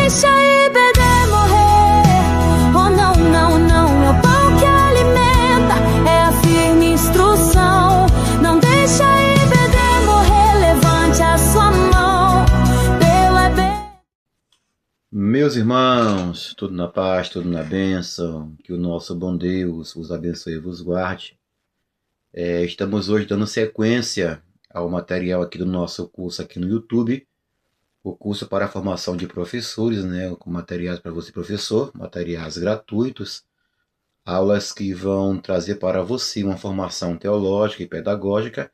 deixa a IBD morrer. Oh não, não, não, é o pão que alimenta, é a firme instrução. Não deixa a IBD morrer, levante a sua mão pela Meus irmãos, tudo na paz, tudo na bênção, que o nosso bom Deus vos abençoe e vos guarde. Estamos hoje dando sequência ao material aqui do nosso curso aqui no YouTube, o curso para a formação de professores, né, com materiais para você professor, materiais gratuitos, aulas que vão trazer para você uma formação teológica e pedagógica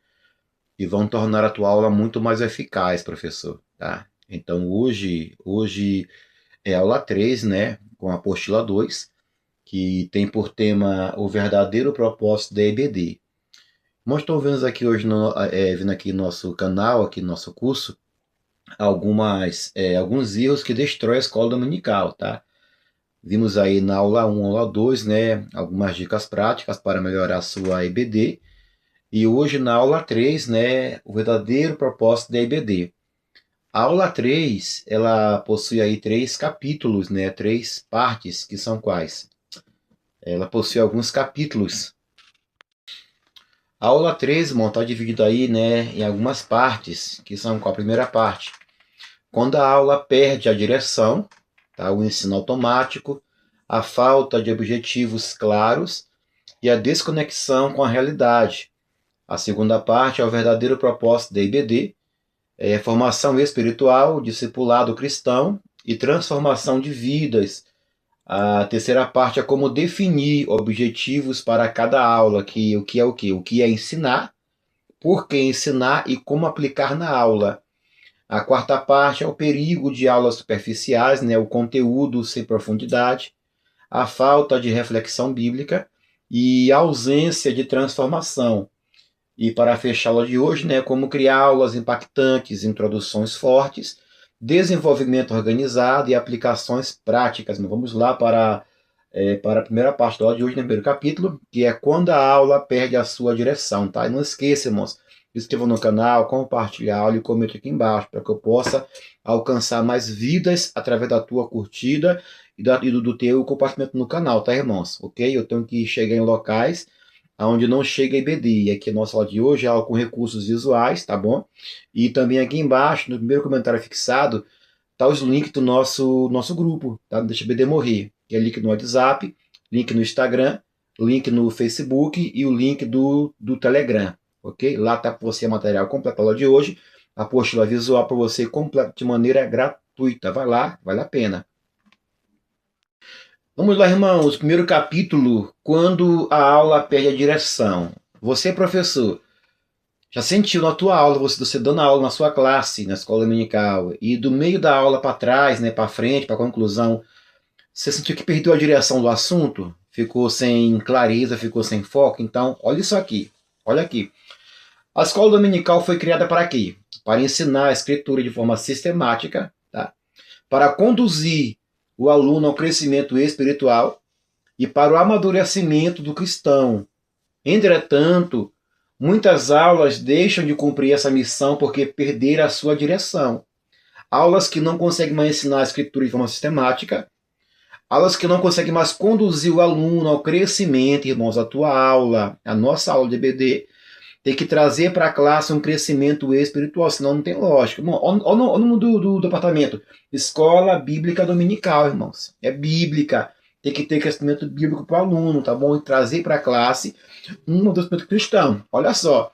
e vão tornar a tua aula muito mais eficaz, professor, tá? Então hoje é aula 3, né, com a apostila 2, que tem por tema o verdadeiro propósito da EBD. Nós estamos vendo aqui hoje, vindo aqui no nosso canal, aqui no nosso curso, alguns erros que destroem a escola dominical, tá? Vimos aí na aula 1, aula 2, né, algumas dicas práticas para melhorar a sua EBD. E hoje na aula 3, né, o verdadeiro propósito da EBD. A aula 3, ela possui aí 3 capítulos, né, 3 partes, que são quais? Ela possui alguns capítulos. A aula 3, irmão, está dividida aí, né, em algumas partes, que são qual a primeira parte? Quando a aula perde a direção, tá, o ensino automático, a falta de objetivos claros e a desconexão com a realidade. A segunda parte é o verdadeiro propósito da IBD, formação espiritual, discipulado cristão e transformação de vidas. A terceira parte é como definir objetivos para cada aula, que o que é o quê? O que é ensinar, por que ensinar e como aplicar na aula. A quarta parte é o perigo de aulas superficiais, né? O conteúdo sem profundidade, a falta de reflexão bíblica e a ausência de transformação. E para fechar a aula de hoje, né, como criar aulas impactantes, introduções fortes, desenvolvimento organizado e aplicações práticas. Vamos lá para a primeira parte da aula de hoje, no primeiro capítulo, que é quando a aula perde a sua direção, tá? E não esqueça, irmãos, inscreva no canal, compartilhe a aula e comente aqui embaixo, para que eu possa alcançar mais vidas através da tua curtida e do teu compartilhamento no canal, tá, irmãos? Ok? Eu tenho que chegar em locais onde não chega a IBD. E aqui a nossa aula de hoje é aula com recursos visuais, tá bom? E também aqui embaixo, no primeiro comentário fixado, tá os links do nosso grupo, tá? Não deixa a IBD morrer. Que é link no WhatsApp, link no Instagram, link no Facebook e o link do Telegram, ok? Lá tá para você material completo da aula de hoje, a apostila visual para você completo de maneira gratuita. Vai lá, vale a pena. Vamos lá, irmãos. Primeiro capítulo, quando a aula perde a direção. Você, professor, já sentiu na tua aula, você dando aula na sua classe, na escola dominical, e do meio da aula para trás, né, para frente, para a conclusão, você sentiu que perdeu a direção do assunto? Ficou sem clareza, ficou sem foco? Então, olha isso aqui. Olha aqui. A escola dominical foi criada para quê? Para ensinar a escritura de forma sistemática, tá? Para conduzir o aluno ao crescimento espiritual e para o amadurecimento do cristão. Entretanto, muitas aulas deixam de cumprir essa missão porque perderam a sua direção. Aulas que não conseguem mais ensinar a escritura de forma sistemática, aulas que não conseguem mais conduzir o aluno ao crescimento. Irmãos, a tua aula, a nossa aula de EBD, tem que trazer para a classe um crescimento espiritual, senão não tem lógica. Olha o nome do departamento. Escola Bíblica Dominical, irmãos. É bíblica. Tem que ter crescimento bíblico para o aluno, tá bom? E trazer para a classe um amadurecimento cristão. Olha só.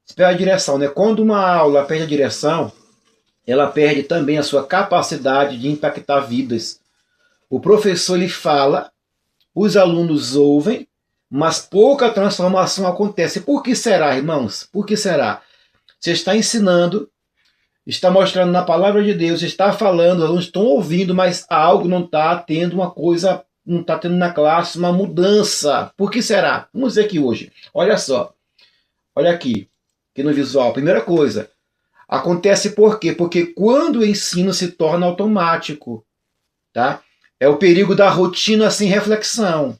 Se perde a direção, né? Quando uma aula perde a direção, ela perde também a sua capacidade de impactar vidas. O professor, ele fala, os alunos ouvem, mas pouca transformação acontece. Por que será, irmãos? Por que será? Você está ensinando, está mostrando na palavra de Deus, está falando, os alunos estão ouvindo, mas algo não está tendo não está tendo na classe uma mudança. Por que será? Vamos ver aqui hoje. Olha só. Olha aqui no visual. Primeira coisa, acontece por quê? Porque quando o ensino se torna automático, tá? É o perigo da rotina sem reflexão.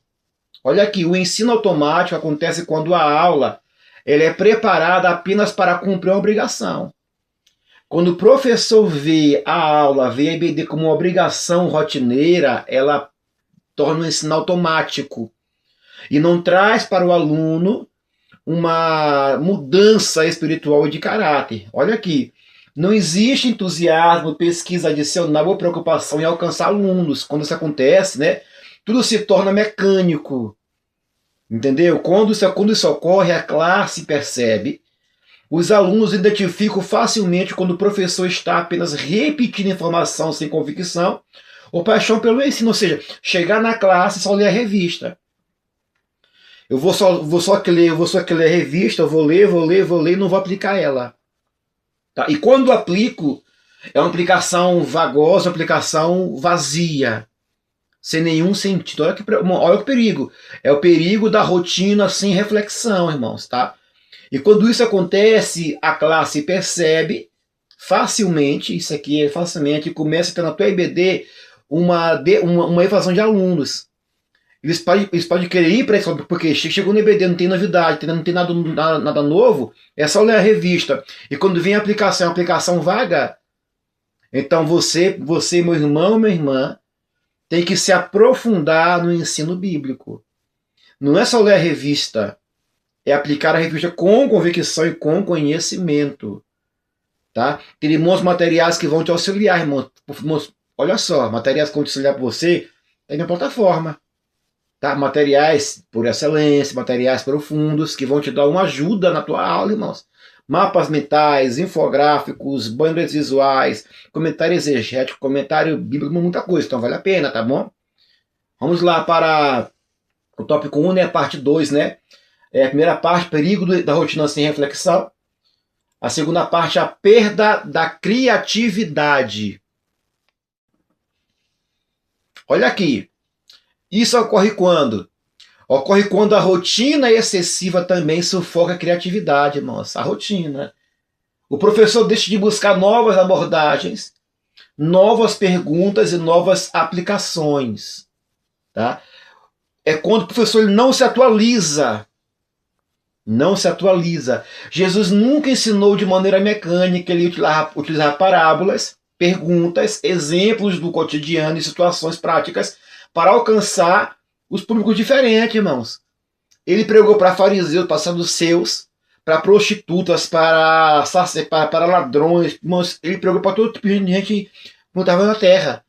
Olha aqui, o ensino automático acontece quando a aula ela é preparada apenas para cumprir uma obrigação. Quando o professor vê a aula, vê a EBD como uma obrigação rotineira, ela torna um ensino automático e não traz para o aluno uma mudança espiritual e de caráter. Olha aqui, não existe entusiasmo, pesquisa adicional ou preocupação em alcançar alunos. Quando isso acontece, né, tudo se torna mecânico. Entendeu? Quando isso ocorre, a classe percebe. Os alunos identificam facilmente quando o professor está apenas repetindo informação sem convicção ou paixão pelo ensino. Ou seja, chegar na classe e só ler a revista. Eu vou só ler a revista, eu vou ler e não vou aplicar ela. Tá? E quando aplico, é uma aplicação vagosa, uma aplicação vazia, sem nenhum sentido. Olha que perigo. É o perigo da rotina sem reflexão, irmãos. Tá? E quando isso acontece, a classe percebe facilmente, isso aqui é facilmente, começa a ter na tua EBD uma evasão de alunos. Eles podem querer ir para isso, porque chegou no EBD, não tem novidade, não tem nada novo, é só ler a revista. E quando vem a aplicação vaga, então você, meu irmão, minha irmã, tem que se aprofundar no ensino bíblico. Não é só ler a revista, é aplicar a revista com convicção e com conhecimento. Tá? Tem irmãos materiais que vão te auxiliar, irmãos. Olha só, materiais que vão te auxiliar para você, tem na plataforma. Tá? Materiais por excelência, materiais profundos, que vão te dar uma ajuda na tua aula, irmãos. Mapas mentais, infográficos, bandas visuais, comentário exegético, comentário bíblico, muita coisa. Então vale a pena, tá bom? Vamos lá para o tópico 1, né? Parte 2, né? A primeira parte, perigo da rotina sem reflexão. A segunda parte, a perda da criatividade. Olha aqui. Isso ocorre quando? Ocorre quando a rotina excessiva também sufoca a criatividade, irmãos. A rotina. O professor deixa de buscar novas abordagens, novas perguntas e novas aplicações. Tá? É quando o professor não se atualiza. Não se atualiza. Jesus nunca ensinou de maneira mecânica, ele utilizava parábolas, perguntas, exemplos do cotidiano e situações práticas para alcançar os públicos diferentes, irmãos. Ele pregou para fariseus, para saduceus, para prostitutas, para ladrões. Irmãos, ele pregou para todo tipo de gente que não estava na terra.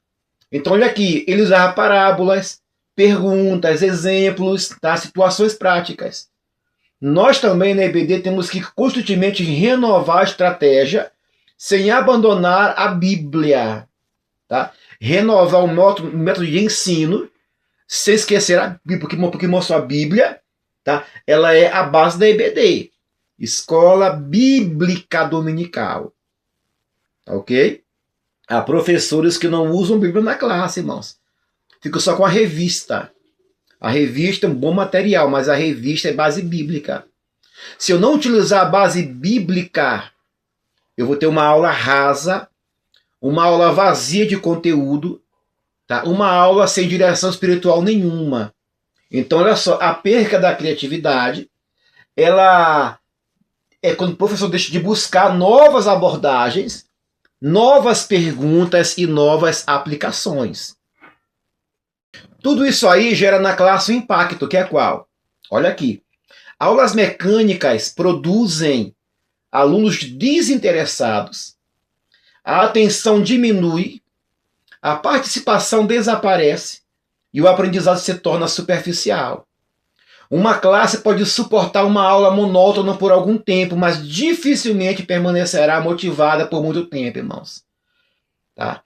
Então, olha aqui, ele usava parábolas, perguntas, exemplos, tá? Situações práticas. Nós também na EBD temos que constantemente renovar a estratégia sem abandonar a Bíblia. Tá? Renovar o método de ensino sem esquecer a Bíblia, porque mostrou a Bíblia, tá? Ela é a base da EBD, Escola Bíblica Dominical. Ok? Há professores que não usam Bíblia na classe, irmãos. Ficam só com a revista. A revista é um bom material, mas a revista é base bíblica. Se eu não utilizar a base bíblica, eu vou ter uma aula rasa, uma aula vazia de conteúdo, tá? Uma aula sem direção espiritual nenhuma. Então, olha só, a perca da criatividade, ela é quando o professor deixa de buscar novas abordagens, novas perguntas e novas aplicações. Tudo isso aí gera na classe um impacto, que é qual? Olha aqui. Aulas mecânicas produzem alunos desinteressados, a atenção diminui, a participação desaparece e o aprendizado se torna superficial. Uma classe pode suportar uma aula monótona por algum tempo, mas dificilmente permanecerá motivada por muito tempo, irmãos. Tá?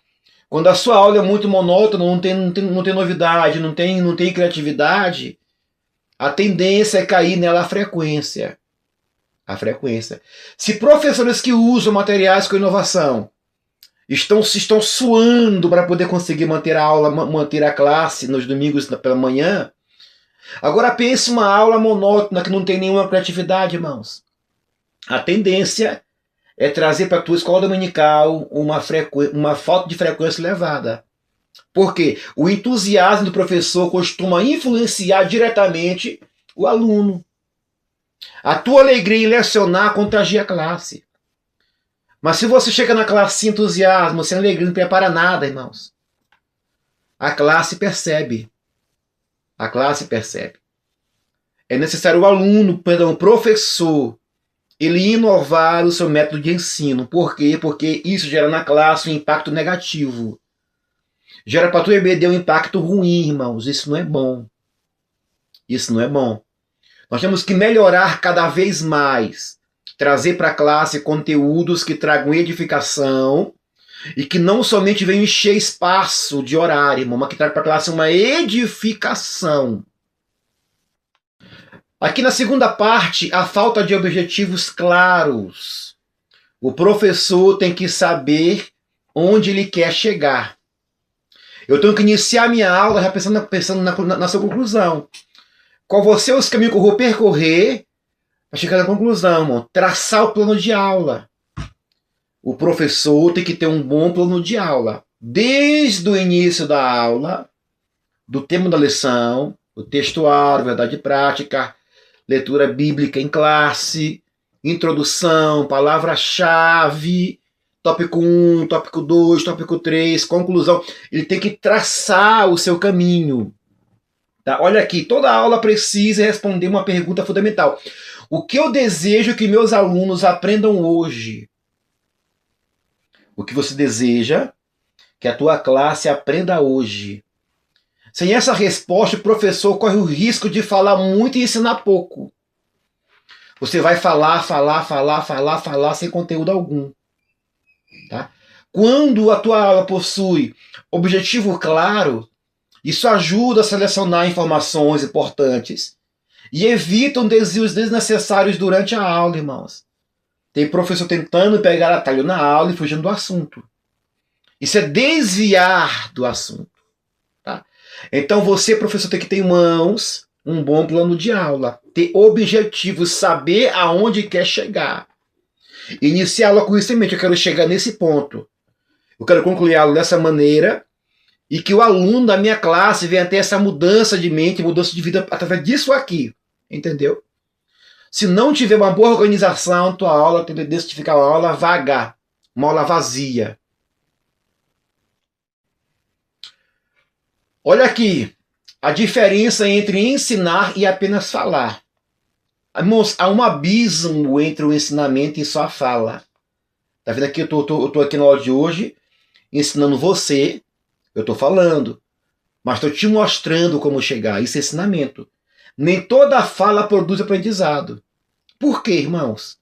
Quando a sua aula é muito monótona, não tem novidade, não tem criatividade, a tendência é cair nela a frequência. A frequência. Se professores que usam materiais com inovação estão suando para poder conseguir manter a aula, manter a classe nos domingos pela manhã, agora pense uma aula monótona que não tem nenhuma criatividade, irmãos. A tendência é trazer para a tua escola dominical uma falta de frequência elevada. Por quê? O entusiasmo do professor costuma influenciar diretamente o aluno. A tua alegria em lecionar contagia a classe. Mas se você chega na classe sem entusiasmo, sem alegria, não prepara nada, irmãos. A classe percebe. A classe percebe. É necessário o professor, ele inovar o seu método de ensino. Por quê? Porque isso gera na classe um impacto negativo. Gera para a tua EBD um impacto ruim, irmãos. Isso não é bom. Isso não é bom. Nós temos que melhorar cada vez mais. Trazer para a classe conteúdos que tragam edificação e que não somente venham encher espaço de horário, irmão, mas que tragam para a classe uma edificação. Aqui na segunda parte, a falta de objetivos claros. O professor tem que saber onde ele quer chegar. Eu tenho que iniciar minha aula já pensando na sua conclusão. Qual vão ser os caminhos que eu vou percorrer para chegar na conclusão, irmão? Traçar o plano de aula. O professor tem que ter um bom plano de aula. Desde o início da aula, do tema da lição, o textuário, verdade prática, leitura bíblica em classe, introdução, palavra-chave, tópico 1, tópico 2, tópico 3, conclusão. Ele tem que traçar o seu caminho. Tá? Olha aqui, toda aula precisa responder uma pergunta fundamental. O que eu desejo que meus alunos aprendam hoje? O que você deseja que a tua classe aprenda hoje? Sem essa resposta, o professor corre o risco de falar muito e ensinar pouco. Você vai falar sem conteúdo algum. Tá? Quando a tua aula possui objetivo claro, isso ajuda a selecionar informações importantes e evita desvios desnecessários durante a aula, irmãos. Tem professor tentando pegar atalho na aula e fugindo do assunto. Isso é desviar do assunto. Tá? Então você, professor, tem que ter em mãos um bom plano de aula. Ter objetivos, saber aonde quer chegar. Iniciar a aula com isso em mente. Eu quero chegar nesse ponto. Eu quero concluir a aula dessa maneira e que o aluno da minha classe venha ter essa mudança de mente, mudança de vida através disso aqui. Entendeu? Se não tiver uma boa organização, tua aula tem tendência de ficar uma aula vaga, uma aula vazia. Olha aqui a diferença entre ensinar e apenas falar. Irmãos, há um abismo entre o ensinamento e só a fala. Tá vendo aqui? Eu tô aqui na aula de hoje ensinando você. Eu estou falando, mas estou te mostrando como chegar. Isso é ensinamento. Nem toda fala produz aprendizado. Por quê, irmãos?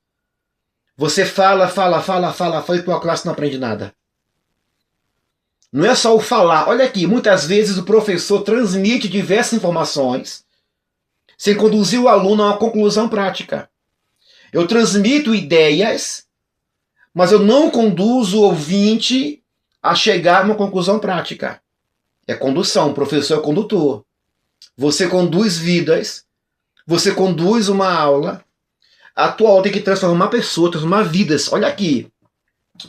Você fala e tua classe não aprende nada. Não é só o falar. Olha aqui, muitas vezes o professor transmite diversas informações sem conduzir o aluno a uma conclusão prática. Eu transmito ideias, mas eu não conduzo o ouvinte a chegar a uma conclusão prática. É condução, o professor é condutor. Você conduz vidas, você conduz uma aula, a tua aula tem que transformar pessoas, transformar vidas. Olha aqui,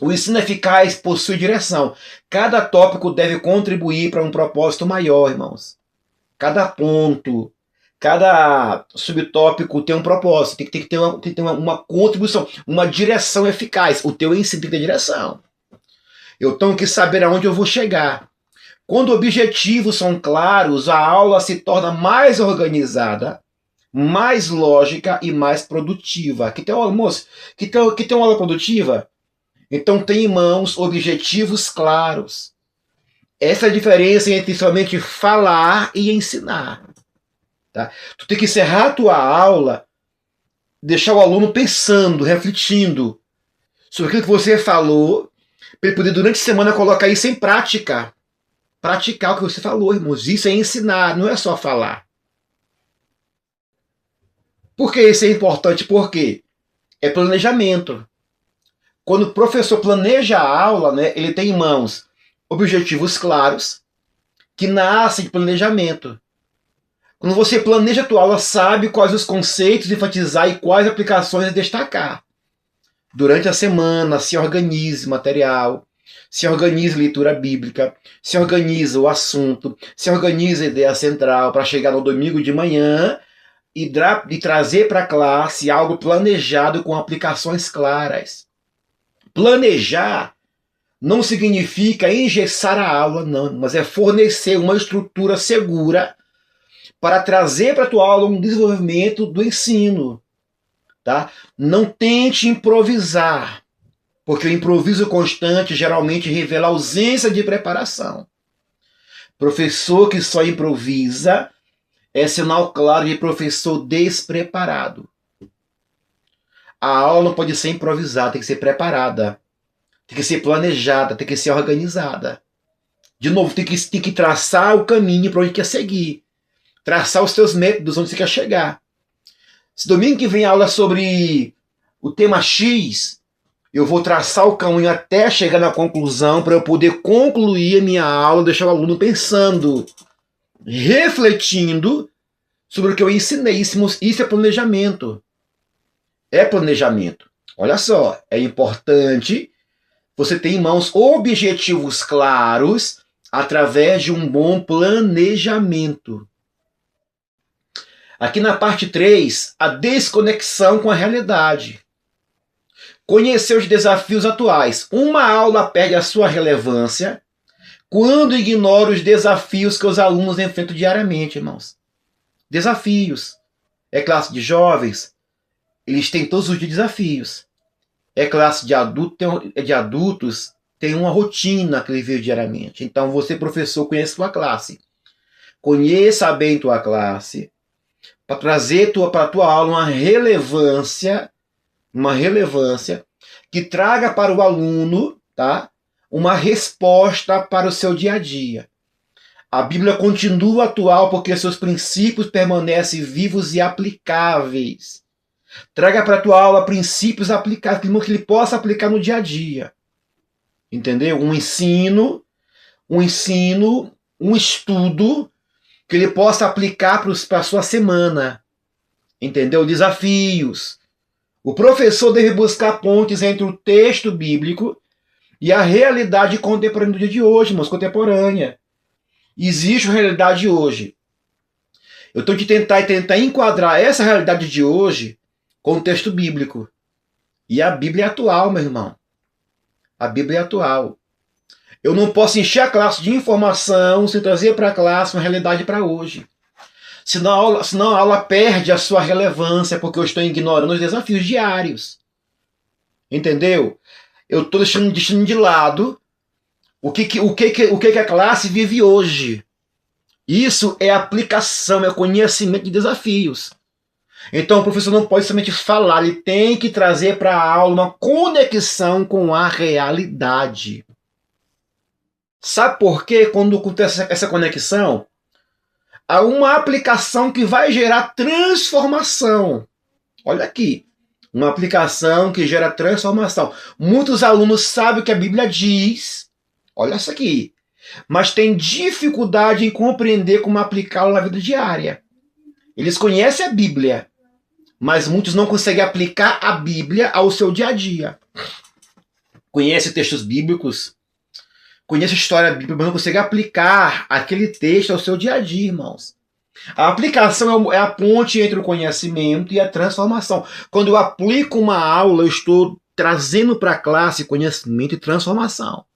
o ensino eficaz possui direção. Cada tópico deve contribuir para um propósito maior, irmãos. Cada ponto, cada subtópico tem um propósito, tem que ter uma contribuição, uma direção eficaz. O teu ensino tem que ter direção. Eu tenho que saber aonde eu vou chegar. Quando objetivos são claros, a aula se torna mais organizada, mais lógica e mais produtiva. Aqui tem uma aula, moço? Que tem uma aula produtiva? Então tem em mãos objetivos claros. Essa é a diferença entre somente falar e ensinar. Tá? Tu tem que encerrar a tua aula, deixar o aluno pensando, refletindo sobre aquilo que você falou, para ele poder durante a semana colocar isso em prática. Praticar o que você falou, irmãos. Isso é ensinar, não é só falar. Por que isso é importante? Porque é planejamento. Quando o professor planeja a aula, né, ele tem em mãos objetivos claros que nascem de planejamento. Quando você planeja a tua aula, sabe quais os conceitos enfatizar e quais aplicações destacar. Durante a semana, se organize material, se organize leitura bíblica, se organiza o assunto, se organiza a ideia central para chegar no domingo de manhã e trazer para a classe algo planejado com aplicações claras. Planejar não significa engessar a aula, não, mas é fornecer uma estrutura segura para trazer para a tua aula um desenvolvimento do ensino. Tá? Não tente improvisar, porque o improviso constante geralmente revela ausência de preparação. Professor que só improvisa é sinal claro de professor despreparado. A aula não pode ser improvisada, tem que ser preparada, tem que ser planejada, tem que ser organizada. De novo, tem que traçar o caminho para onde quer seguir, traçar os seus métodos onde você quer chegar. Se domingo que vem aula sobre o tema X, eu vou traçar o caminho até chegar na conclusão para eu poder concluir a minha aula, deixar o aluno pensando, refletindo sobre o que eu ensinei. Isso é planejamento. É planejamento. Olha só, é importante você ter em mãos objetivos claros através de um bom planejamento. Aqui na parte 3, a desconexão com a realidade. Conhecer os desafios atuais. Uma aula perde a sua relevância quando ignora os desafios que os alunos enfrentam diariamente, irmãos. Desafios. É classe de jovens, eles têm todos os desafios. É classe de adultos, tem uma rotina que eles vivem diariamente. Então você, professor, conhece sua classe. Conheça bem tua classe, para trazer para a tua aula uma relevância que traga para o aluno, tá, uma resposta para o seu dia a dia. A Bíblia continua atual porque seus princípios permanecem vivos e aplicáveis. Traga para a tua aula princípios aplicáveis que ele possa aplicar no dia a dia. Entendeu? Um ensino, um estudo que ele possa aplicar para a sua semana. Entendeu? Desafios. O professor deve buscar pontes entre o texto bíblico e a realidade contemporânea do dia de hoje, irmãos, contemporânea. Existe uma realidade hoje. Eu estou de tentar enquadrar essa realidade de hoje com o texto bíblico. E a Bíblia é atual, meu irmão. A Bíblia é atual. Eu não posso encher a classe de informação sem trazer para a classe uma realidade para hoje. Senão a aula perde a sua relevância, porque eu estou ignorando os desafios diários. Entendeu? Eu estou deixando de lado o que a classe vive hoje. Isso é aplicação, é conhecimento de desafios. Então o professor não pode somente falar, ele tem que trazer para a aula uma conexão com a realidade. Sabe por quê? Quando acontece essa conexão, há uma aplicação que vai gerar transformação. Olha aqui, uma aplicação que gera transformação. Muitos alunos sabem o que a Bíblia diz, olha isso aqui, mas têm dificuldade em compreender como aplicá-la na vida diária. Eles conhecem a Bíblia, mas muitos não conseguem aplicar a Bíblia ao seu dia a dia. Conhece textos bíblicos, conhece a história bíblica, mas não consegue aplicar aquele texto ao seu dia a dia, irmãos. A aplicação é a ponte entre o conhecimento e a transformação. Quando eu aplico uma aula, eu estou trazendo para a classe conhecimento e transformação.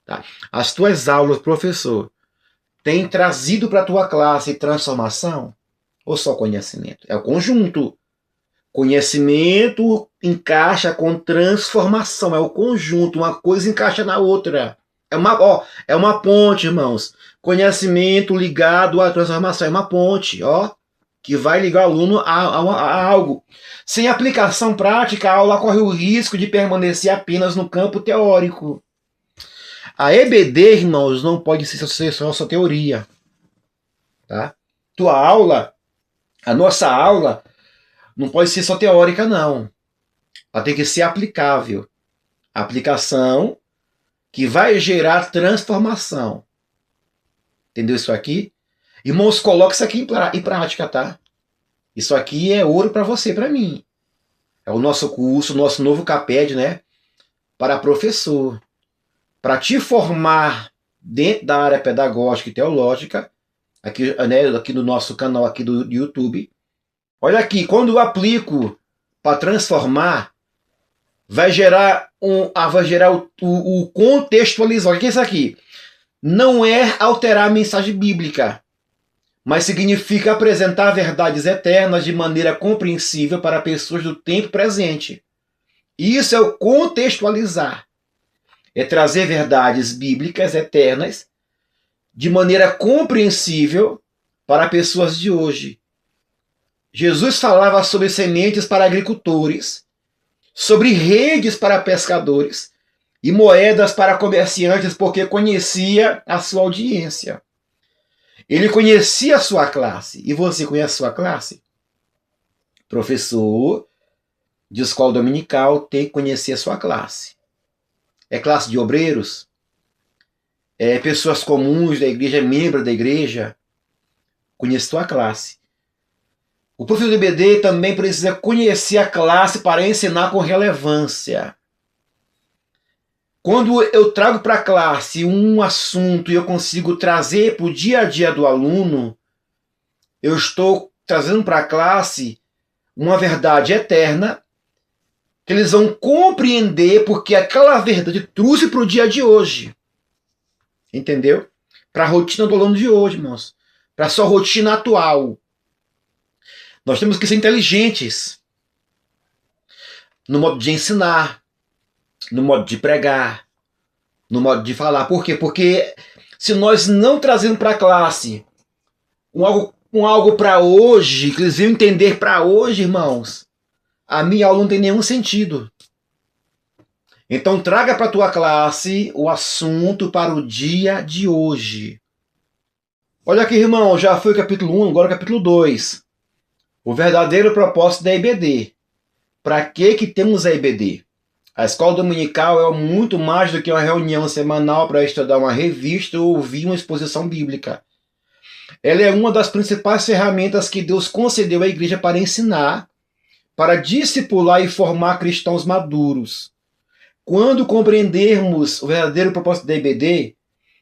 Tá? As tuas aulas, professor, têm trazido para a tua classe transformação ou só conhecimento? É o conjunto. Conhecimento encaixa com transformação. É o conjunto. Uma coisa encaixa na outra. É uma ponte, irmãos. Conhecimento ligado à transformação. É uma ponte, que vai ligar o aluno a algo. Sem aplicação prática, a aula corre o risco de permanecer apenas no campo teórico. A EBD, irmãos, não pode ser só teoria. Tá? A nossa aula, não pode ser só teórica, não. Ela tem que ser aplicável. Aplicação que vai gerar transformação. Entendeu isso aqui? Irmãos, coloque isso aqui em prática, tá? Isso aqui é ouro para você, para mim. É o nosso curso, o nosso novo CAPED, né? Para professor. Para te formar dentro da área pedagógica e teológica, aqui no nosso canal aqui do YouTube. Olha aqui, quando eu aplico para transformar, vai gerar vai gerar o contextualizar. O que é isso aqui? Não é alterar a mensagem bíblica, mas significa apresentar verdades eternas de maneira compreensível para pessoas do tempo presente. Isso é o contextualizar. É trazer verdades bíblicas eternas de maneira compreensível para pessoas de hoje. Jesus falava sobre sementes para agricultores, sobre redes para pescadores e moedas para comerciantes, porque conhecia a sua audiência. Ele conhecia a sua classe. E você conhece a sua classe? Professor de escola dominical tem que conhecer a sua classe. É classe de obreiros? É pessoas comuns da igreja, membro da igreja? Conheça a sua classe. O professor do IBD também precisa conhecer a classe para ensinar com relevância. Quando eu trago para a classe um assunto e eu consigo trazer para o dia a dia do aluno, eu estou trazendo para a classe uma verdade eterna que eles vão compreender porque aquela verdade trouxe para o dia de hoje. Entendeu? Para a rotina do aluno de hoje, irmãos. Para a sua rotina atual. Nós temos que ser inteligentes no modo de ensinar, no modo de pregar, no modo de falar. Por quê? Porque se nós não trazemos para a classe algo para hoje, que eles iam entender para hoje, irmãos, a minha aula não tem nenhum sentido. Então traga para a tua classe o assunto para o dia de hoje. Olha aqui, irmão, já foi o capítulo 1, agora o capítulo 2. O verdadeiro propósito da IBD. Para que temos a IBD? A escola dominical é muito mais do que uma reunião semanal para estudar uma revista ou ouvir uma exposição bíblica. Ela é uma das principais ferramentas que Deus concedeu à igreja para ensinar, para discipular e formar cristãos maduros. Quando compreendermos o verdadeiro propósito da IBD,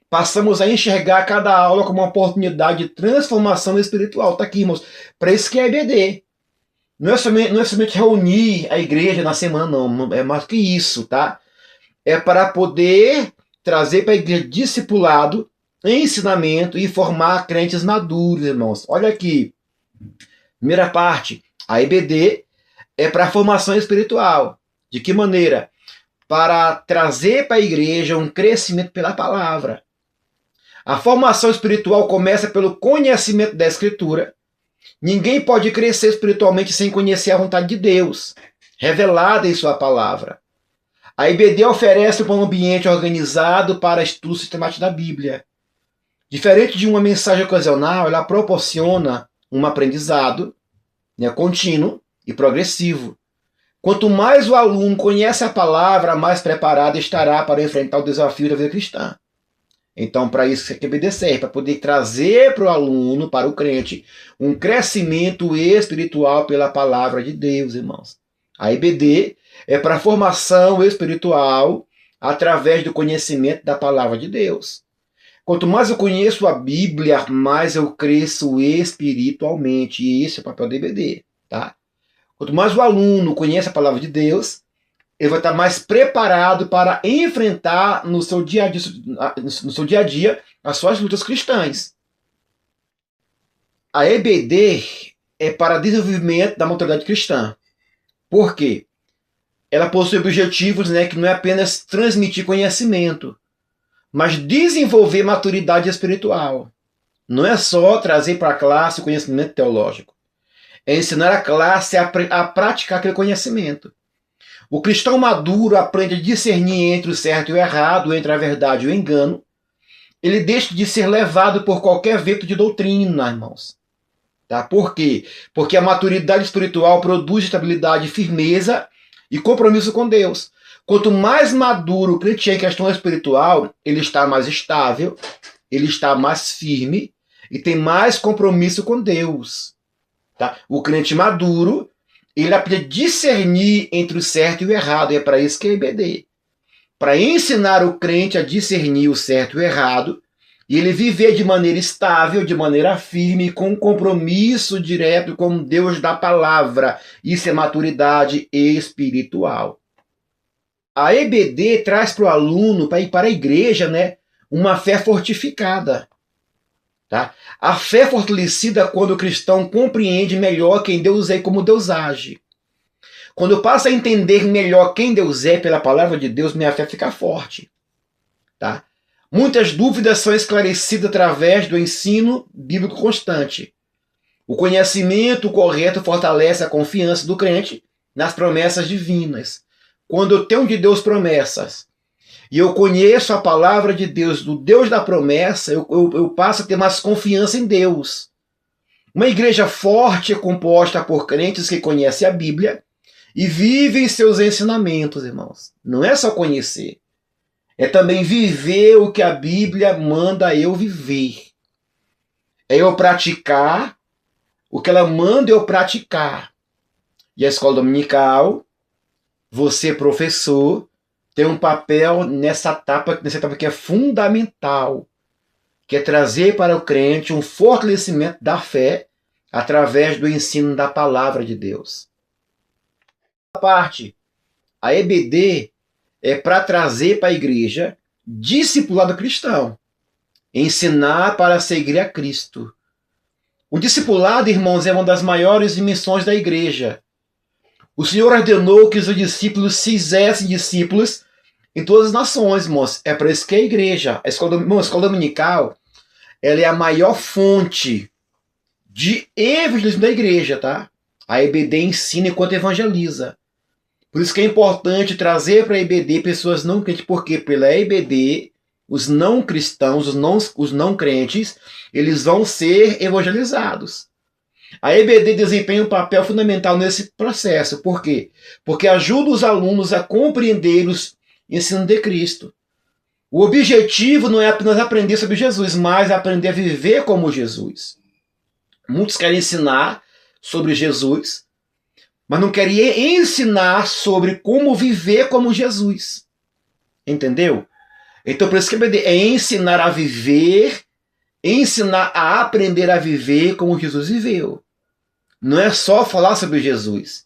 passamos a enxergar cada aula como uma oportunidade de transformação espiritual. Está aqui, irmãos. Para isso que é a IBD. Não é somente reunir a igreja na semana, não. É mais que isso, tá? É para poder trazer para a igreja discipulado, ensinamento e formar crentes maduros, irmãos. Olha aqui. Primeira parte. A IBD é para a formação espiritual. De que maneira? Para trazer para a igreja um crescimento pela palavra. A formação espiritual começa pelo conhecimento da Escritura. Ninguém pode crescer espiritualmente sem conhecer a vontade de Deus, revelada em sua palavra. A IBD oferece um ambiente organizado para estudo sistemático da Bíblia. Diferente de uma mensagem ocasional, ela proporciona um aprendizado contínuo e progressivo. Quanto mais o aluno conhece a palavra, mais preparado estará para enfrentar o desafio da vida cristã. Então, para isso que a IBD serve, para poder trazer para o aluno, para o crente, um crescimento espiritual pela palavra de Deus, irmãos. A IBD é para a formação espiritual através do conhecimento da palavra de Deus. Quanto mais eu conheço a Bíblia, mais eu cresço espiritualmente. E esse é o papel da IBD, tá? Quanto mais o aluno conhece a palavra de Deus, ele vai estar mais preparado para enfrentar no seu dia a dia as suas lutas cristãs. A EBD é para desenvolvimento da maturidade cristã. Por quê? Ela possui objetivos que não é apenas transmitir conhecimento, mas desenvolver maturidade espiritual. Não é só trazer para a classe o conhecimento teológico. É ensinar a classe a praticar aquele conhecimento. O cristão maduro aprende a discernir entre o certo e o errado, entre a verdade e o engano. Ele deixa de ser levado por qualquer vento de doutrina, irmãos. Tá? Por quê? Porque a maturidade espiritual produz estabilidade, firmeza e compromisso com Deus. Quanto mais maduro o crente é em questão espiritual, ele está mais estável, ele está mais firme e tem mais compromisso com Deus. Tá? O crente maduro, ele aprende a discernir entre o certo e o errado. E é para isso que é IBD. Para ensinar o crente a discernir o certo e o errado, e ele viver de maneira estável, de maneira firme, com um compromisso direto com Deus da palavra. Isso é maturidade espiritual. A EBD traz para o aluno, para ir para a igreja, né, uma fé fortificada. Tá? A fé fortalecida quando o cristão compreende melhor quem Deus é e como Deus age. Quando eu passo a entender melhor quem Deus é pela palavra de Deus, minha fé fica forte. Tá? Muitas dúvidas são esclarecidas através do ensino bíblico constante. O conhecimento correto fortalece a confiança do crente nas promessas divinas. Quando eu tenho de Deus promessas e eu conheço a palavra de Deus, do Deus da promessa, eu passo a ter mais confiança em Deus. Uma igreja forte é composta por crentes que conhecem a Bíblia e vivem seus ensinamentos, irmãos. Não é só conhecer. É também viver o que a Bíblia manda eu viver. É eu praticar o que ela manda eu praticar. E a escola dominical, você professor, tem um papel nessa etapa que é fundamental, que é trazer para o crente um fortalecimento da fé através do ensino da palavra de Deus. A parte, a EBD é para trazer para a igreja discipulado cristão, ensinar para seguir a Cristo. O discipulado, irmãos, é uma das maiores missões da igreja. O Senhor ordenou que os discípulos se fizessem discípulos em todas as nações, irmãos. É para isso que é a igreja. A escola dominical, ela é a maior fonte de evangelismo da igreja, tá? A EBD ensina enquanto evangeliza. Por isso que é importante trazer para a EBD pessoas não crentes, porque pela EBD, os não cristãos, os não crentes, eles vão ser evangelizados. A EBD desempenha um papel fundamental nesse processo. Por quê? Porque ajuda os alunos a compreender os ensinos de Cristo. O objetivo não é apenas aprender sobre Jesus, mas aprender a viver como Jesus. Muitos querem ensinar sobre Jesus, mas não querem ensinar sobre como viver como Jesus. Entendeu? Então, por isso que a EBD é ensinar a viver, ensinar a aprender a viver como Jesus viveu. Não é só falar sobre Jesus.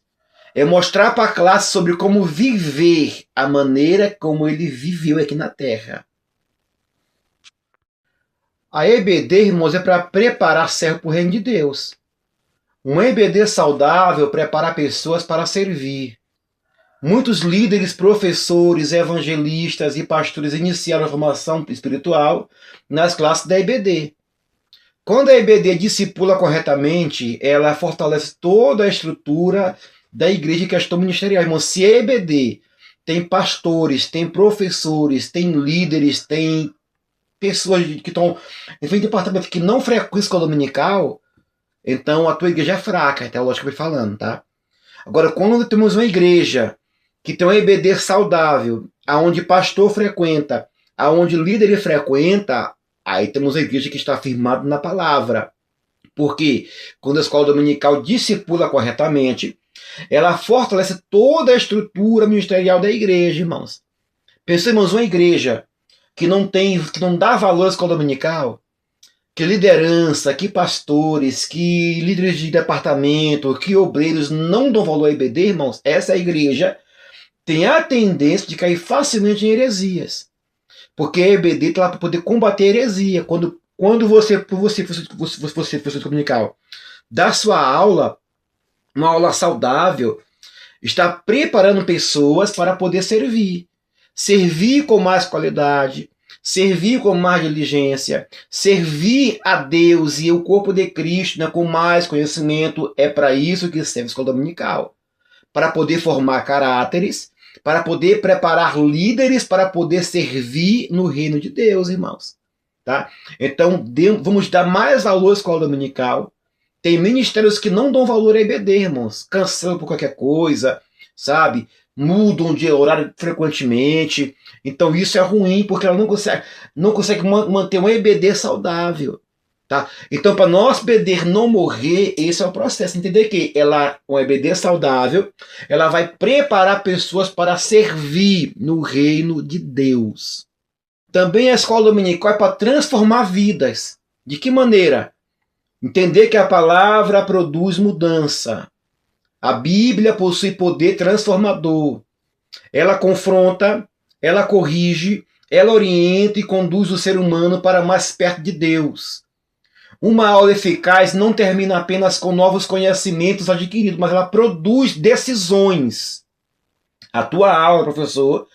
É mostrar para a classe sobre como viver a maneira como ele viveu aqui na Terra. A EBD, irmãos, é para preparar servo para o reino de Deus. Um EBD saudável prepara pessoas para servir. Muitos líderes, professores, evangelistas e pastores iniciaram a formação espiritual nas classes da EBD. Quando a EBD discipula corretamente, ela fortalece toda a estrutura da igreja em questão ministerial. Irmão, se a EBD tem pastores, tem professores, tem líderes, tem pessoas que estão em departamento que não frequentam a escola dominical, então a tua igreja é fraca, até a lógica que eu estou falando, tá? Agora, quando temos uma igreja que tem um EBD saudável, aonde pastor frequenta, aonde líder frequenta, aí temos a igreja que está firmada na palavra. Porque quando a escola dominical discipula corretamente, ela fortalece toda a estrutura ministerial da igreja, irmãos. Pensemos uma igreja que não dá valor à escola dominical, que liderança, que pastores, que líderes de departamento, que obreiros não dão valor à EBD, irmãos, essa igreja tem a tendência de cair facilmente em heresias. Porque a EBD está lá para poder combater a heresia. Quando você dominical, dá sua aula, uma aula saudável, está preparando pessoas para poder servir. Servir com mais qualidade, servir com mais diligência, servir a Deus e o corpo de Cristo, né, com mais conhecimento. É para isso que serve a escola dominical. Para poder formar caráteres, para poder preparar líderes para poder servir no reino de Deus, irmãos. Tá? Então, vamos dar mais valor à escola dominical. Tem ministérios que não dão valor à EBD, irmãos. Cancelam por qualquer coisa, sabe? Mudam de horário frequentemente. Então, isso é ruim, porque ela não consegue manter uma EBD saudável. Tá? Então, para nós EBD não morrer, esse é o processo. Entender que uma EBD saudável, ela vai preparar pessoas para servir no reino de Deus. Também a escola dominical é para transformar vidas. De que maneira? Entender que a palavra produz mudança. A Bíblia possui poder transformador. Ela confronta, ela corrige, ela orienta e conduz o ser humano para mais perto de Deus. Uma aula eficaz não termina apenas com novos conhecimentos adquiridos, mas ela produz decisões. A tua aula, professor,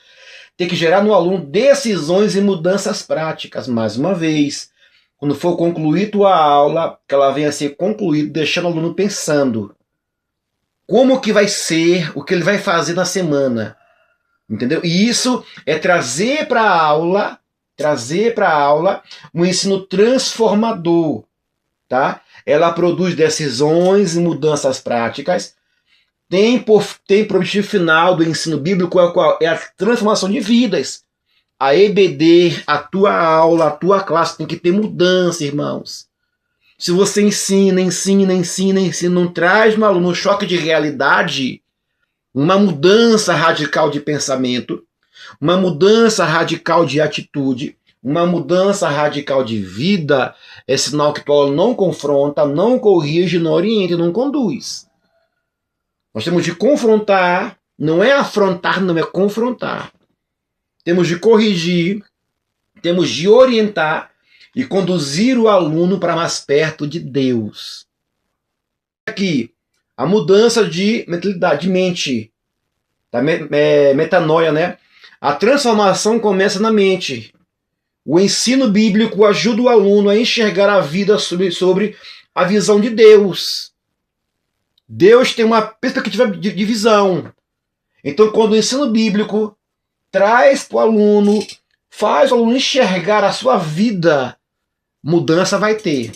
tem que gerar no aluno decisões e mudanças práticas. Mais uma vez, quando for concluir tua aula, que ela venha a ser concluída, deixando o aluno pensando como que vai ser, o que ele vai fazer na semana. Entendeu? E isso é trazer para a aula um ensino transformador. Tá? Ela produz decisões e mudanças práticas. Tem por objetivo final do ensino bíblico é a transformação de vidas. A EBD, a tua aula, a tua classe tem que ter mudança, irmãos. Se você ensina, não traz no aluno um choque de realidade, uma mudança radical de pensamento, uma mudança radical de atitude, uma mudança radical de vida, é sinal que o aluno não confronta, não corrige, não orienta, não conduz. Nós temos de confrontar, não é afrontar, não é confrontar. Temos de corrigir, temos de orientar e conduzir o aluno para mais perto de Deus. Aqui, a mudança de mentalidade, de mente, da metanoia, né? A transformação começa na mente. O ensino bíblico ajuda o aluno a enxergar a vida sobre a visão de Deus. Deus tem uma perspectiva de visão. Então, quando o ensino bíblico traz para o aluno, faz o aluno enxergar a sua vida, mudança vai ter.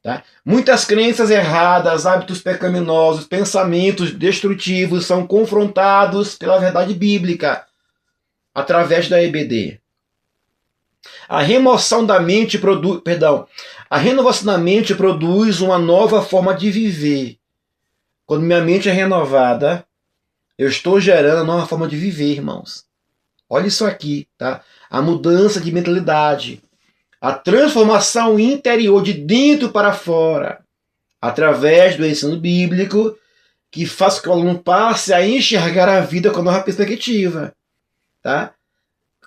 Tá? Muitas crenças erradas, hábitos pecaminosos, pensamentos destrutivos são confrontados pela verdade bíblica através da EBD. A renovação da mente produz uma nova forma de viver. Quando minha mente é renovada, eu estou gerando uma nova forma de viver, irmãos. Olha isso aqui, tá? A mudança de mentalidade, a transformação interior de dentro para fora, através do ensino bíblico, que faz com que o aluno passe a enxergar a vida com nova perspectiva, tá?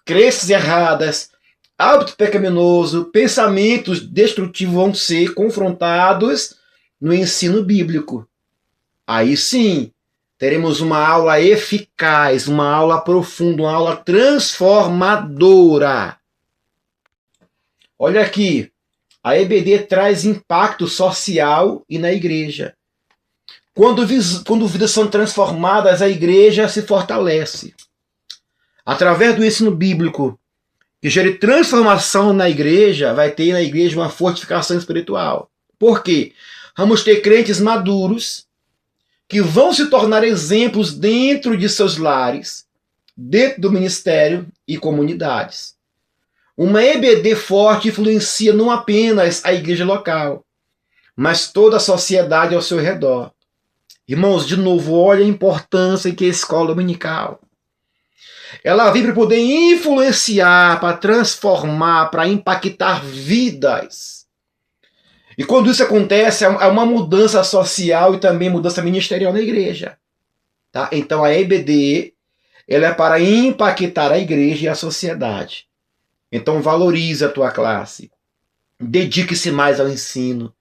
Crenças erradas, hábito pecaminoso, pensamentos destrutivos vão ser confrontados no ensino bíblico. Aí sim, teremos uma aula eficaz, uma aula profunda, uma aula transformadora. Olha aqui, a EBD traz impacto social e na igreja. Quando vidas são transformadas, a igreja se fortalece. Através do ensino bíblico, que gere transformação na igreja, vai ter na igreja uma fortificação espiritual. Por quê? Vamos ter crentes maduros, que vão se tornar exemplos dentro de seus lares, dentro do ministério e comunidades. Uma EBD forte influencia não apenas a igreja local, mas toda a sociedade ao seu redor. Irmãos, de novo, olha a importância que é a escola dominical. Ela vem para poder influenciar, para transformar, para impactar vidas. E quando isso acontece, há uma mudança social e também mudança ministerial na igreja. Tá? Então a EBD ela é para impactar a igreja e a sociedade. Então valorize a tua classe. Dedique-se mais ao ensino.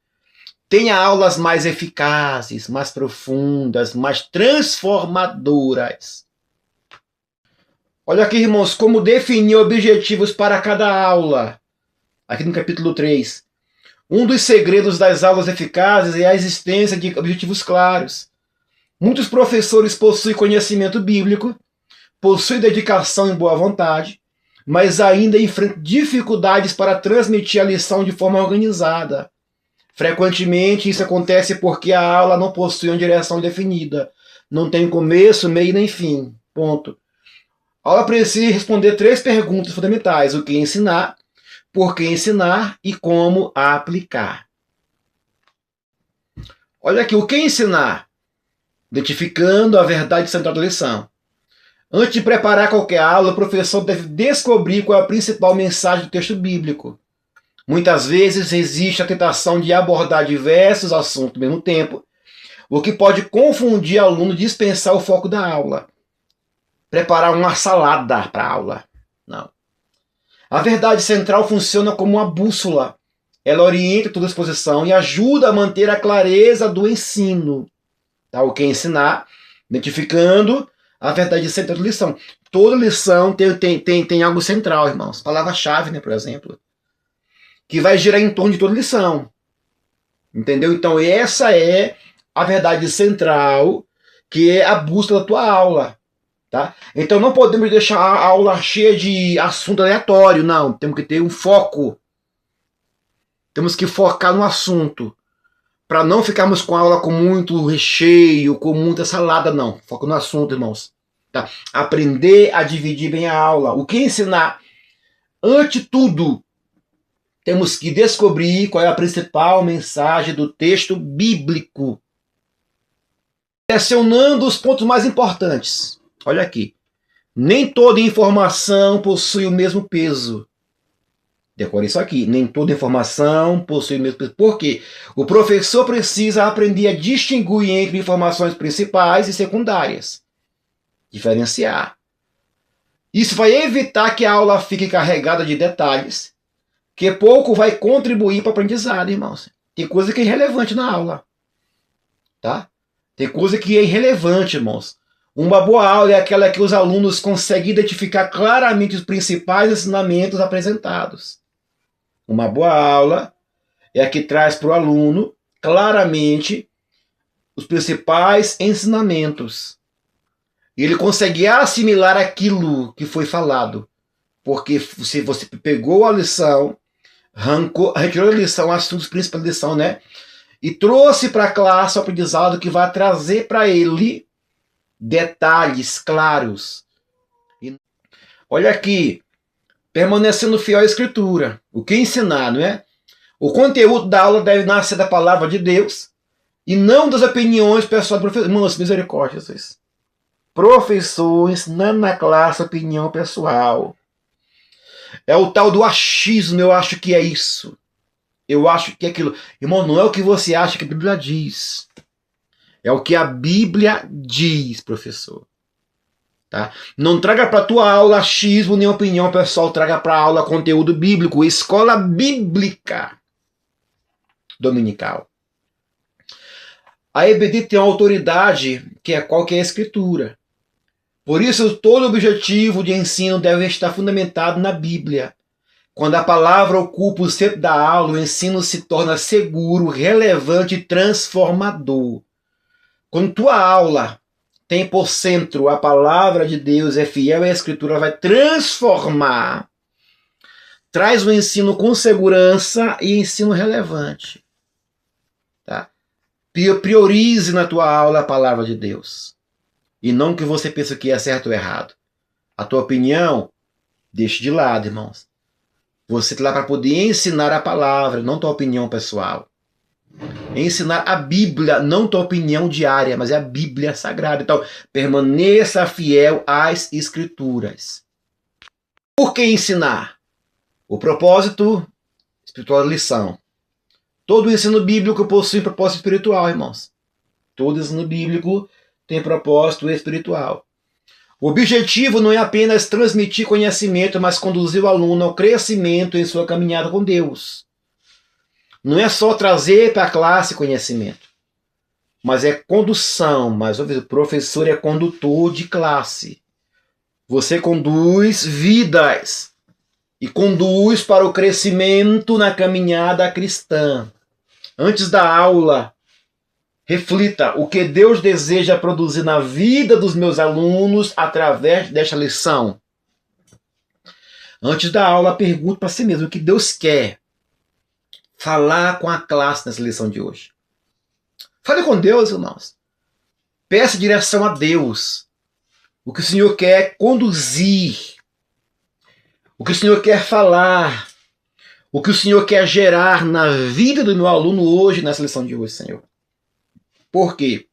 Tenha aulas mais eficazes, mais profundas, mais transformadoras. Olha aqui, irmãos, como definir objetivos para cada aula. Aqui no capítulo 3. Um dos segredos das aulas eficazes é a existência de objetivos claros. Muitos professores possuem conhecimento bíblico, possuem dedicação e boa vontade, mas ainda enfrentam dificuldades para transmitir a lição de forma organizada. Frequentemente isso acontece porque a aula não possui uma direção definida. Não tem começo, meio nem fim. Ponto. A aula precisa responder 3 perguntas fundamentais. O que ensinar, por que ensinar e como aplicar. Olha aqui, o que ensinar? Identificando a verdade central da lição. Antes de preparar qualquer aula, o professor deve descobrir qual é a principal mensagem do texto bíblico. Muitas vezes existe a tentação de abordar diversos assuntos ao mesmo tempo, o que pode confundir o aluno e dispensar o foco da aula. preparar uma salada para a aula. Não. A verdade central funciona como uma bússola. Ela orienta toda a exposição e ajuda a manter a clareza do ensino. Tá? O que ensinar, identificando a verdade central da lição. Toda lição tem algo central, irmãos. Palavra-chave, né, por exemplo. Que vai girar em torno de toda lição. Entendeu? Então essa é a verdade central, que é a bússola da tua aula. Tá? Então não podemos deixar a aula cheia de assunto aleatório, não. Temos que ter um foco. Temos que focar no assunto. Para não ficarmos com a aula com muito recheio, com muita salada, não. Foco no assunto, irmãos. Tá? Aprender a dividir bem a aula. O que ensinar? Antes de tudo, temos que descobrir qual é a principal mensagem do texto bíblico. Selecionando os pontos mais importantes. Olha aqui. Nem toda informação possui o mesmo peso. Decore isso aqui. Nem toda informação possui o mesmo peso. Por quê? O professor precisa aprender a distinguir entre informações principais e secundárias. Diferenciar. Isso vai evitar que a aula fique carregada de detalhes, que pouco vai contribuir para o aprendizado, irmãos. Tem coisa que é irrelevante na aula. Tá? Tem coisa que é irrelevante, irmãos. Uma boa aula é aquela que os alunos conseguem identificar claramente os principais ensinamentos apresentados. Uma boa aula é a que traz para o aluno claramente os principais ensinamentos. E ele consegue assimilar aquilo que foi falado. Porque se você pegou a lição, retirou a lição, assuntos principais da lição, né? E trouxe para a classe o aprendizado que vai trazer para ele detalhes claros. Olha aqui, permanecendo fiel à Escritura. O que ensinar, não é? O conteúdo da aula deve nascer da palavra de Deus e não das opiniões pessoais do professor. Irmãos, misericórdia, vocês. Professor ensinando na classe opinião pessoal. É o tal do achismo, eu acho que é isso. Eu acho que é aquilo. Irmão, não é o que você acha que a Bíblia diz. É o que a Bíblia diz, professor. Tá? Não traga para a tua aula achismo nem opinião pessoal. Traga para a aula conteúdo bíblico. Escola bíblica dominical. A EBD tem uma autoridade que é qual que é a Escritura. Por isso, todo objetivo de ensino deve estar fundamentado na Bíblia. Quando a palavra ocupa o centro da aula, o ensino se torna seguro, relevante e transformador. Quando tua aula tem por centro a palavra de Deus, é fiel à Escritura, vai transformar. Traz o ensino com segurança e ensino relevante. Tá? Priorize na tua aula a palavra de Deus. E não que você pense que é certo ou errado. A tua opinião, deixe de lado, irmãos. Você está lá para poder ensinar a palavra, não tua opinião pessoal. Ensinar a Bíblia, não tua opinião diária, mas é a Bíblia Sagrada. Então, permaneça fiel às Escrituras. Por que ensinar? O propósito espiritual da lição. Todo ensino bíblico possui propósito espiritual, irmãos. Todo ensino bíblico tem propósito espiritual. O objetivo não é apenas transmitir conhecimento, mas conduzir o aluno ao crescimento em sua caminhada com Deus. Não é só trazer para a classe conhecimento, mas é condução. Mas o professor é condutor de classe. Você conduz vidas e conduz para o crescimento na caminhada cristã. Antes da aula, reflita o que Deus deseja produzir na vida dos meus alunos através desta lição. Antes da aula, pergunte para si mesmo o que Deus quer falar com a classe nessa lição de hoje. Fale com Deus, irmãos. Peça direção a Deus. O que o Senhor quer conduzir. O que o Senhor quer falar. O que o Senhor quer gerar na vida do meu aluno hoje, nessa lição de hoje, Senhor. Por quê?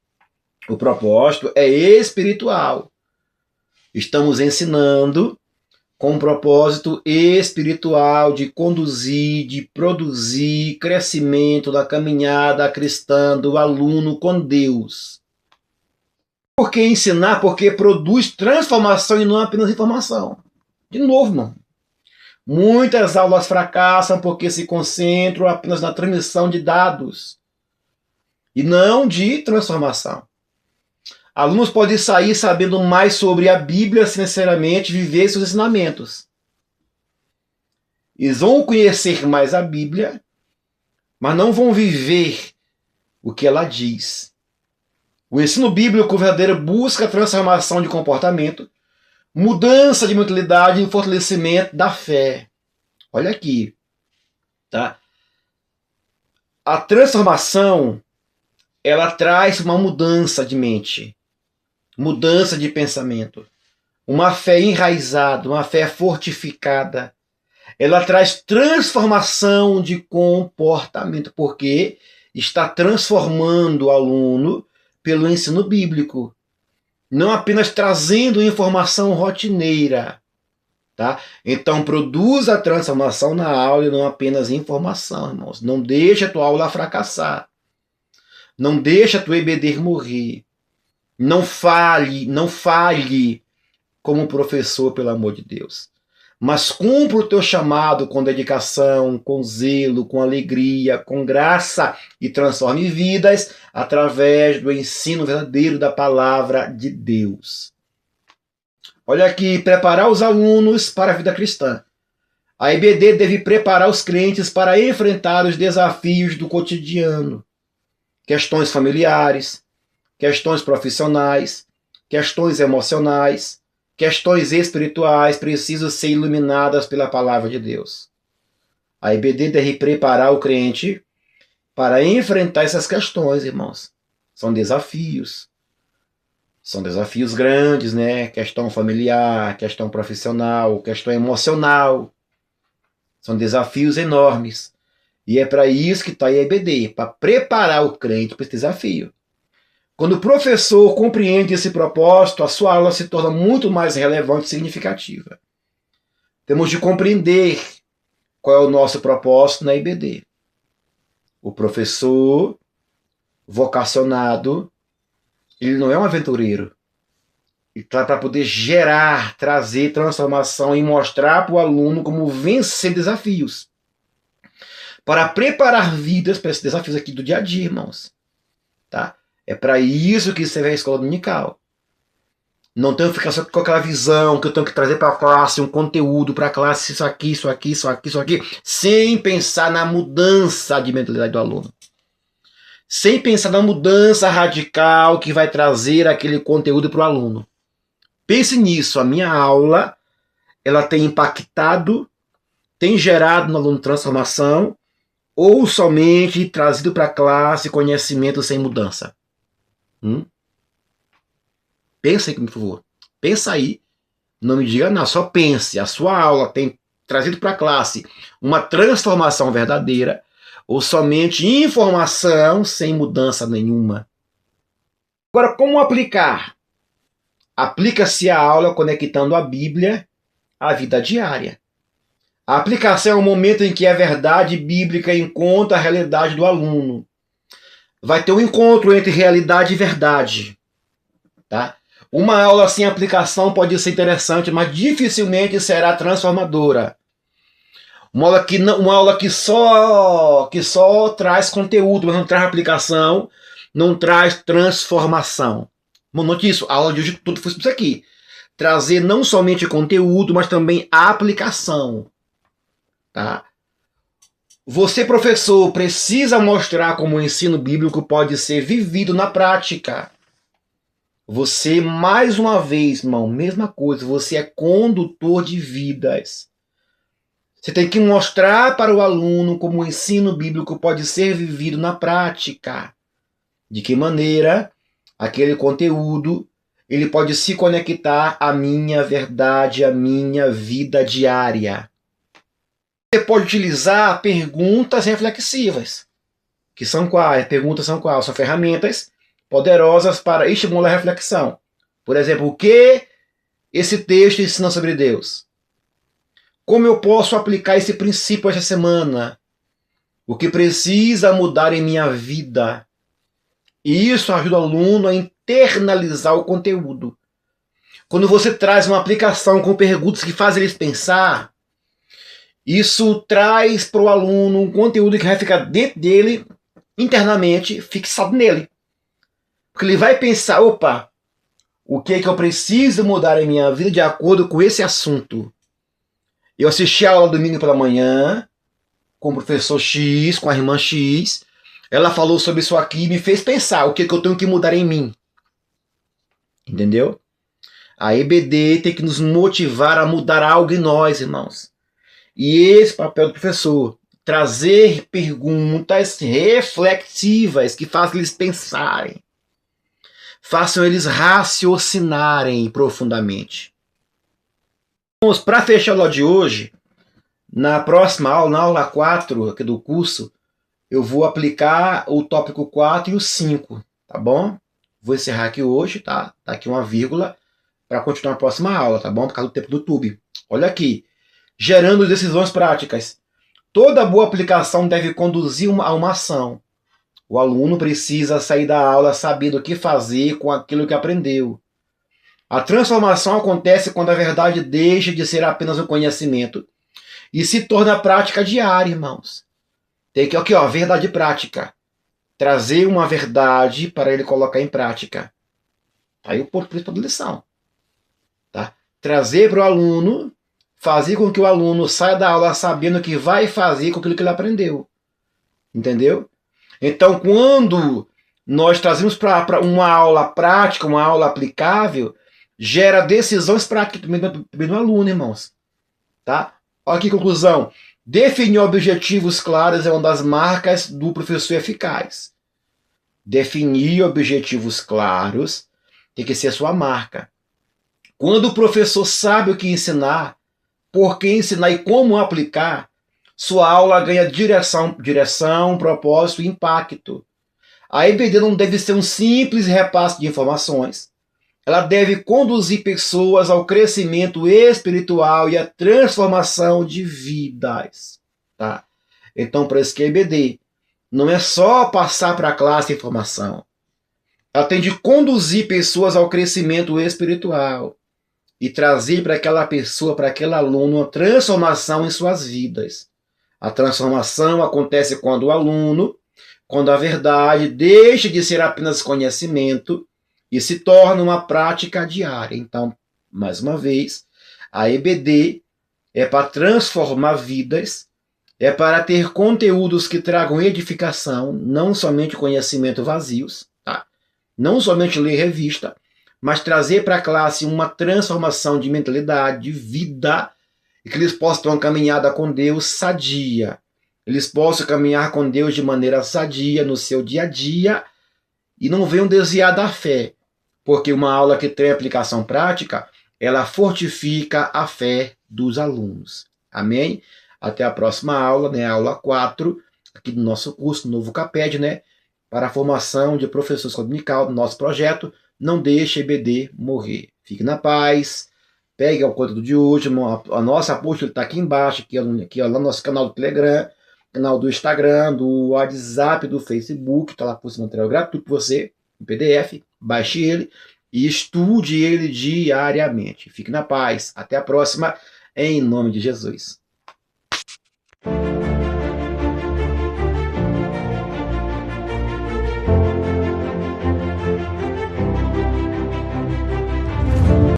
O propósito é espiritual. Estamos ensinando com um propósito espiritual de conduzir, de produzir crescimento da caminhada cristã do aluno com Deus. Por que ensinar? Porque produz transformação e não apenas informação. De novo, irmão. Muitas aulas fracassam porque se concentram apenas na transmissão de dados e não de transformação. Alunos podem sair sabendo mais sobre a Bíblia sem necessariamente viver seus ensinamentos. Eles vão conhecer mais a Bíblia, mas não vão viver o que ela diz. O ensino bíblico verdadeiro busca transformação de comportamento, mudança de mentalidade e fortalecimento da fé. Olha aqui, tá? A transformação, ela traz uma mudança de mente, mudança de pensamento, uma fé enraizada, uma fé fortificada. Ela traz transformação de comportamento, porque está transformando o aluno pelo ensino bíblico. Não apenas trazendo informação rotineira. Tá? Então produz a transformação na aula e não apenas informação, irmãos. Não deixa a tua aula fracassar. Não deixa a tua EBD morrer. Não falhe como professor, pelo amor de Deus. Mas cumpra o teu chamado com dedicação, com zelo, com alegria, com graça e transforme vidas através do ensino verdadeiro da palavra de Deus. Olha aqui, preparar os alunos para a vida cristã. A EBD deve preparar os crentes para enfrentar os desafios do cotidiano. Questões familiares, questões profissionais, questões emocionais, questões espirituais precisam ser iluminadas pela palavra de Deus. A EBD deve preparar o crente para enfrentar essas questões, irmãos. São desafios. São desafios grandes, né? Questão familiar, questão profissional, questão emocional. São desafios enormes. E é para isso que está a EBD, para preparar o crente para esse desafio. Quando o professor compreende esse propósito, a sua aula se torna muito mais relevante e significativa. Temos de compreender qual é o nosso propósito na EBD. O professor vocacionado, ele não é um aventureiro. Ele está para poder gerar, trazer transformação e mostrar para o aluno como vencer desafios. Para preparar vidas para esses desafios aqui do dia a dia, irmãos. Tá? É para isso que serve a escola dominical. Não tenho que ficar só com aquela visão que eu tenho que trazer para a classe, um conteúdo para a classe, isso aqui, isso aqui, isso aqui, isso aqui, sem pensar na mudança de mentalidade do aluno. Sem pensar na mudança radical que vai trazer aquele conteúdo para o aluno. Pense nisso, a minha aula, ela tem impactado, tem gerado no aluno transformação, ou somente trazido para a classe conhecimento sem mudança. Pensa aí, por favor. Pensa aí. Não me diga não, só pense. A sua aula tem trazido para a classe uma transformação verdadeira ou somente informação sem mudança nenhuma. Agora, como aplicar? Aplica-se a aula conectando a Bíblia à vida diária. A aplicação é o momento em que a verdade bíblica encontra a realidade do aluno. Vai ter um encontro entre realidade e verdade. Tá? Uma aula sem aplicação pode ser interessante, mas dificilmente será transformadora. Uma aula que só traz conteúdo, mas não traz aplicação, não traz transformação. Note isso, a aula de hoje tudo foi isso aqui. Trazer não somente conteúdo, mas também aplicação. Tá? Você, professor, precisa mostrar como o ensino bíblico pode ser vivido na prática. Você, mais uma vez, irmão, mesma coisa, você é condutor de vidas. Você tem que mostrar para o aluno como o ensino bíblico pode ser vivido na prática. De que maneira aquele conteúdo ele pode se conectar à minha verdade, à minha vida diária. Você pode utilizar perguntas reflexivas. Que são quais? Perguntas são quais? São ferramentas poderosas para estimular a reflexão. Por exemplo, o que esse texto ensina sobre Deus? Como eu posso aplicar esse princípio esta semana? O que precisa mudar em minha vida? E isso ajuda o aluno a internalizar o conteúdo. Quando você traz uma aplicação com perguntas que fazem eles pensar, isso traz para o aluno um conteúdo que vai ficar dentro dele, internamente, fixado nele. Porque ele vai pensar, opa, o que é que eu preciso mudar em minha vida de acordo com esse assunto? Eu assisti a aula domingo pela manhã, com o professor X, com a irmã X, ela falou sobre isso aqui e me fez pensar o que é que eu tenho que mudar em mim. Entendeu? A EBD tem que nos motivar a mudar algo em nós, irmãos. E esse papel do professor, trazer perguntas reflexivas que façam eles pensarem, façam eles raciocinarem profundamente. Vamos, para fechar a aula de hoje, na próxima aula, na aula 4 aqui do curso, eu vou aplicar o tópico 4 e o 5, tá bom? Vou encerrar aqui hoje, tá? Tá aqui uma vírgula para continuar na próxima aula, tá bom? Por causa do tempo do YouTube. Olha aqui. Gerando decisões práticas. Toda boa aplicação deve conduzir a uma ação. O aluno precisa sair da aula sabendo o que fazer com aquilo que aprendeu. A transformação acontece quando a verdade deixa de ser apenas um conhecimento e se torna prática diária, irmãos. Tem que, aqui, ó, verdade prática. Trazer uma verdade para ele colocar em prática. Aí o ponto principal da lição. Tá? Trazer para o aluno, fazer com que o aluno saia da aula sabendo o que vai fazer com aquilo que ele aprendeu. Entendeu? Então, quando nós trazemos para uma aula prática, uma aula aplicável, gera decisões práticas também no aluno, irmãos. Tá? Olha aqui a conclusão. Definir objetivos claros é uma das marcas do professor eficaz. Definir objetivos claros tem que ser a sua marca. Quando o professor sabe o que ensinar, por que ensinar e como aplicar, sua aula ganha direção, propósito e impacto. A EBD não deve ser um simples repasse de informações. Ela deve conduzir pessoas ao crescimento espiritual e à transformação de vidas. Tá? Então, para isso que a EBD não é só passar para a classe informação. Ela tem de conduzir pessoas ao crescimento espiritual e trazer para aquela pessoa, para aquele aluno, uma transformação em suas vidas. A transformação acontece quando o aluno, quando a verdade deixa de ser apenas conhecimento e se torna uma prática diária. Então, mais uma vez, a EBD é para transformar vidas, é para ter conteúdos que tragam edificação, não somente conhecimento vazios, tá? Não somente ler revista, mas trazer para a classe uma transformação de mentalidade, de vida, e que eles possam ter uma caminhada com Deus sadia. Eles possam caminhar com Deus de maneira sadia no seu dia a dia e não venham desviar da fé, porque uma aula que tem aplicação prática, ela fortifica a fé dos alunos. Amém? Até a próxima aula, né? Aula 4, aqui do nosso curso, Novo Caped, né? Para a formação de professores dominical do nosso projeto. Não deixe a EBD morrer. Fique na paz. Pegue o conteúdo de hoje. A nossa apostila está aqui embaixo, aqui ó, no nosso canal do Telegram, canal do Instagram, do WhatsApp, do Facebook. Está lá com esse material gratuito para você, em PDF. Baixe ele e estude ele diariamente. Fique na paz. Até a próxima, em nome de Jesus.